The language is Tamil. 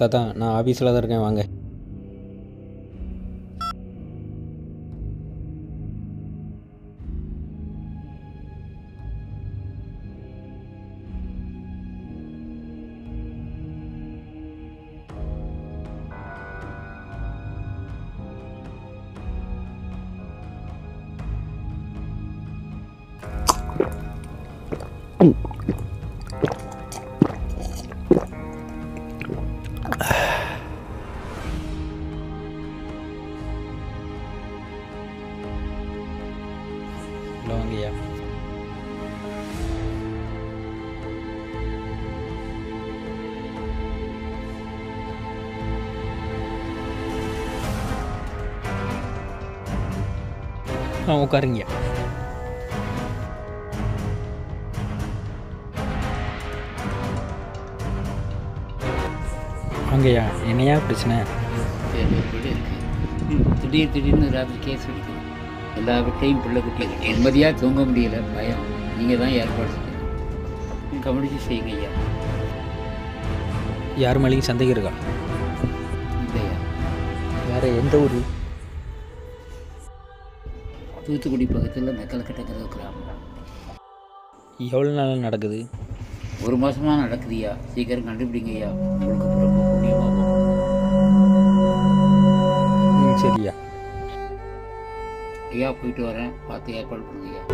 தாத்தா நான் ஆஃபீஸில் தான் இருக்கேன், வாங்க. வாங்கய்யா. உட்காருங்கய்யா. வாங்கய்யா, என்னையா பிரச்சனை? திடீர்னு ராத்திரி கேஸ் அடிக்கும். எல்லா வீட்டையும் பிள்ளை குட்டி நிம்மதியாக தூங்க முடியல, பயம். நீங்கள் தான் ஏற்பாடு செய்யணும், கவனித்து செய்யுங்க ஐயா. யார் மேலேயும் சந்தேகம் இருக்கா? இல்லையா? வேறு எந்த ஊர்? தூத்துக்குடி பக்கத்தில் மெக்கலக்கட்டங்கிறது கிராமம். எவ்வளோ நாள் நடக்குது? 1 மாதமாக நடக்குதுய்யா. சீக்கிரம் கண்டுபிடிங்க ஐயா, உங்களுக்கு ரொம்ப புண்ணியமாக போகும். சரியா ஐயா, போயிட்டு வரேன், பார்த்து ஏற்பாடு பண்ணுங்க ஐயா.